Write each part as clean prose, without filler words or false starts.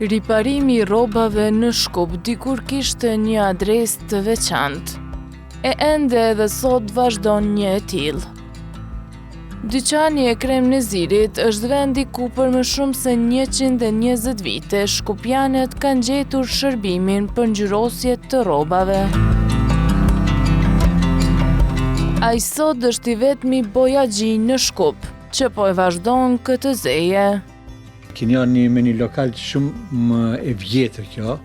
Riparimi I rrobave në Shkup dikur kishte një adresë të veçantë. Ende edhe sot vazhdon një e tillë. Dyqani e Krem Nezirit është vendi ku për më shumë se 120 vite shkupjanët kanë gjetur shërbimin për ngjyrosje të rrobave. Ai sot është I vetmi bojaxhi në Shkup, që po e vazhdon këtë zeje. Keni me një lokal shumë e vjetër kjo,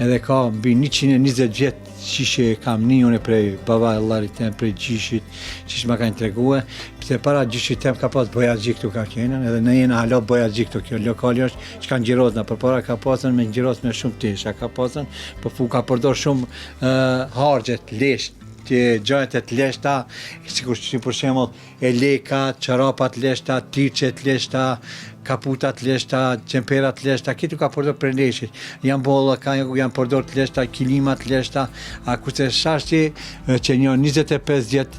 edhe ka mbi 120 vjet qishe kam unë prej baba e llarit tem, prej gjishit, qish ma kanë tregue, pse para gjishit tem ka pas bojaxhi këtu ka qenë, edhe ne jena hala bojaxhi këtu, kjo lokali është që ka ngjyrosna, përpara ka pasën me ngjyros me shumë tesha, ka pasën, po ka përdor shumë harxhet, lesh, të gjajet e të leshta, sikur që për shembull e leka, çarapat leshta, tirçet leshta, kaputat leshta, qemperat leshta, këtu ka përdor për leshit. Janë bolla, janë përdor të leshta, kilimat leshta, a kurse shashti që një 25 vjet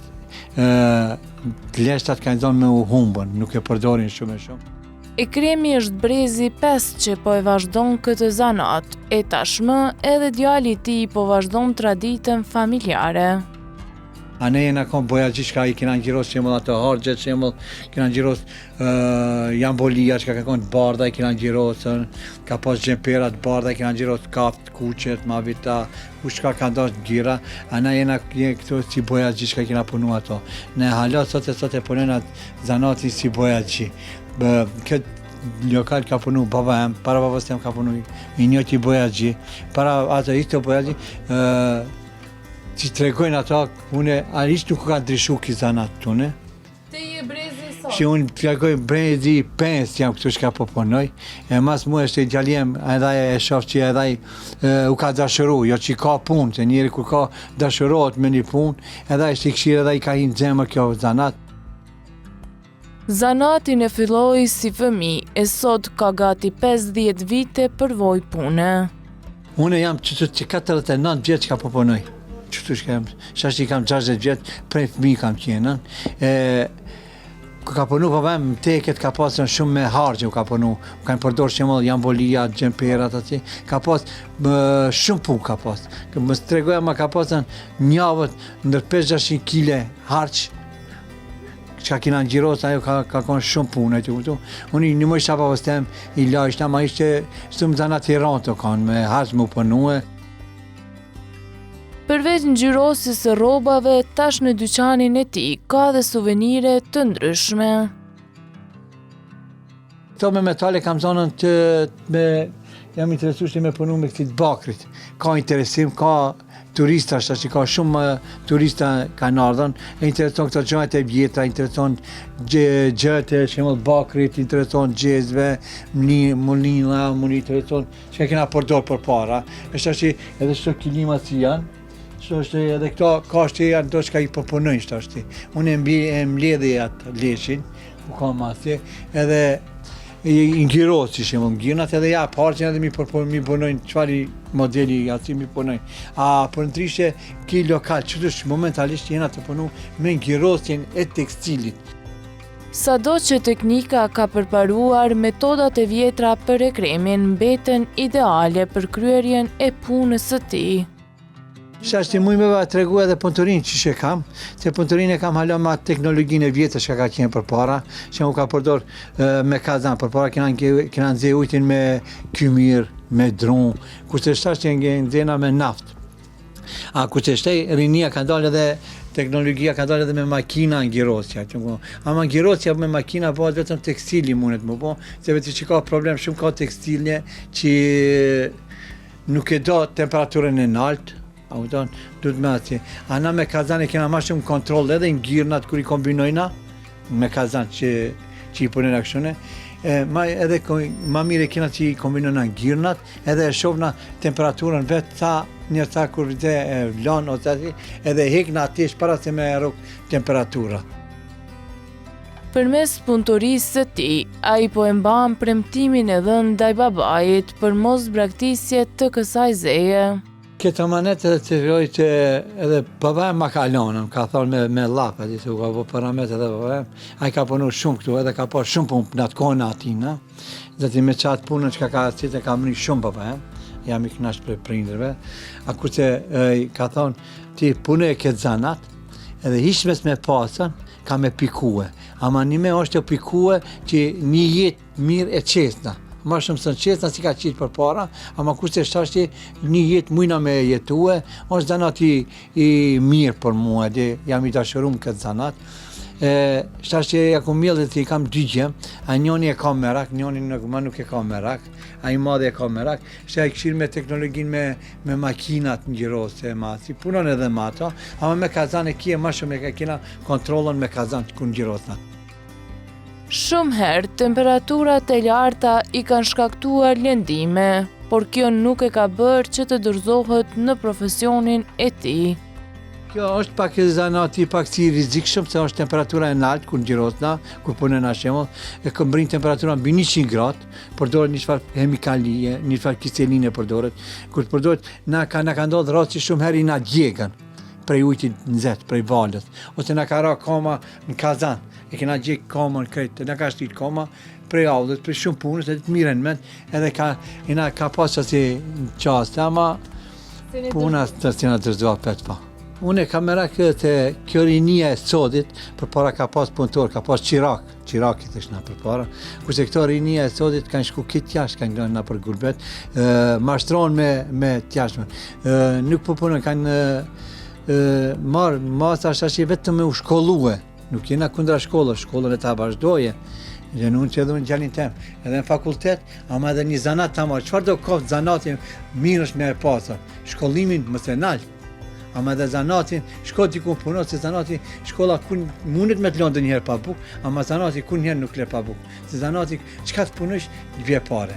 të leshtat kanë zonë me u humbën, nuk e përdorin shumë e shumë. E Kremi është brezi 5 që po e vazhdon këtë zanat, e tashmë edhe djali I tij po vazhdon traditën familjare. A ne jena kom bojaxhi që I kena ngjyros shembull ato harxhet, shembull kena ngjyros jambolia që ka konë bardha I kena ngjyrosën, ka pas xhemperat bardha I kena ngjyros kaft, kuqet, mavita, kush ka dashur ngjyra, ana jena këtu si bojaxhi që kena punu ato. Ne hala sot e punojnë atë zanatin si bojaxhi. Këtë lokal ka punu baba em, para babas tem ka punu I njëti bojaxhi, para ato ishte bojaxhi, që tregojnë ata, une arisht nuk ka ndryshu ki zanat tune. Te je brezi sot? Që unë tregoj brezi 5 jam këtu që ka po punoj, e mas mu është gjaljem, edhe e shof që edhe u ka dashuru, jo që ka punë, që njeri kur ka dashurohet me një punë, edhe është I këshirë edhe I ka hinë zemër kjo zanat. Zanatin e filloi si fëmijë, e sot ka gati 50 vite përvoj pune. Une jam që 49 vjetë që ka po punoj. Qëtu shashti kam 60 vjetë, prej fëmijë kam qenën. Ka punu babam teket ka pasën shumë me harxhe u ka punu. Kanë përdor shembull jambolia, xhemperat aty. Ka pas shumë punë ka pas. Më tregoja ma ka pasën njavët ndër 5-600 kg harç. Që kena ngjyros ajo ka konë shumë punë aty këtu. Unë një më shapa postem I lajshta, ma ishte shumë zanat I rënë të kanë me harç më punue. Përveç ngjyrosjes së rrobave, tash në dyqanin e tij ka dhe suvenire të ndryshme. Këto me metale kam zonën jam interesuar me punu me këtij të bakrit. Ka interesim, ka turista, që ka shumë turista kanë ardhën, e intereson këto gjërat e vjetra, intereson gjërat e shembull bakrit, intereson gjezve, mulina, intereson që kena përdor përpara. Është që edhe çto kilimat si janë, është edhe këto kashte janë do që ka I përpunojnë shtashti. Unë e mbledhi atë leshin, ku ka masi, edhe I ngjyros që shemë ngjyrnat edhe ja parqen edhe mi punojnë qëfari modeli ati mi punojnë. A për ndryshe ki lokal, qëtush momentalisht jena të punu me ngjyrosjen e tekstilit. Sado që teknika ka përparuar, metodat e vjetra për e Kremin mbeten ideale për kryerjen e punës së tij. Shashti muj me tregu edhe punëtorin që kam, se punëtorin e kam hala ma teknologjinë e vjetër që ka qenë për para, që u ka përdor me kazan, për para kena nëzhe ujtin me kymir, me dron, kurse shashti nëzhena me naft. A kurse shtaj rinia ka dalë edhe teknologjia ka dalë edhe me makina ngjyrosja. Ama ngjyrosja me makina bëhet vetëm tekstili mundet më po, se vetë që ka problem shumë ka tekstilje që nuk e do temperaturën e naltë. Duhet me atje. Ana me kazan e kena ma shumë kontrol edhe ngjyrnat kër I kombinojna me kazan që I punojna këshune. Edhe ma mire kena që I kombinojna ngjyrnat edhe e shovna temperaturën vetë një ta kur vite e vlan edhe hekna atesh para se me rrok temperatura. Përmes punëtorisë së tij, ai po e mban premtimin e dhënë ndaj babait për mos braktisje të kësaj zeje. Këtë amanet edhe të rojt edhe baba ma ka lonën, ka thonë me lap, ati se u ka po paramet edhe baba, a i ka punu shumë këtu edhe ka po shumë punë në atë kohën atina, dhe ti me qatë punën që ka cite ka mëri shumë baba, jam i knash për prindrëve, a kur që ka thonë ti punë e këtë zanat, edhe hishmes me pasën, ka me pikue, ama nime është e pikue që një jetë mirë e qesna. Ma shumë së në qesna si ka qitë për para, ama kurse shtashti një jetë mujna me jetue, është zanat i mirë për mua, dhe jam i dashurum këtë zanat. Shtashti ja ku mjellë dhe ti kam dy gjem, a njoni e ka merak, njoni nuk e ka merak, a i madhe e ka merak, shtë a i këshirë me teknologin me makinat në gjirose, si punon edhe ma ato, ama me kazan e kje ma shumë e kena kontrolën me kazan të kun gjirosna. Shumë herë, temperaturat e larta i kanë shkaktuar lëndime, por kjo nuk e ka bërë që të dorëzohet në profesionin e tij. Kjo është pak e zanati pak si rrezikshëm se është temperatura e lartë kur ngjirosna, kur punën shembull, e këmbrin temperatura mbi 100 gradë, përdoret një çfarë hemikalie, një çfarë kiseline përdoret. Kur përdoret na ka ndodhur rasti shumë herë na djegën prej ujtit nxehtë, prej valës, ose na ka ra koma në kazan, e kena gjek komën këtë, na ka shtit koma prej avlës, prej shumë punës, edhe të miren mend, edhe ka pas si qaste, ama puna të si na dërzua petë pa. Unë e kam merak të kjo rinia e sodit, për para ka pas punëtor, ka pas Qirakit është na për para, kurse këto rinia e sodit kanë shku kitë jashtë, kanë ndonë na për gurbet, mashtronë me tjashtëmen. Nuk po punën, kanë marë masa është vetëm me u shkollue, nuk jena kundra shkollën e ta vazhdoje, dhe unë që edhe unë gjallin tem, edhe në fakultet, ama edhe një zanat ta marë, qëfar do koftë zanatin mirë është me e pasër, shkollimin më se nalë, ama edhe zanatin, shko t'i kun punot, se zanatin shkolla kun mundet me t'lonë dhe njëherë pa buk, ama zanatin kun njëherë nuk le pa buk, se zanatin qka të punësh, vje pare.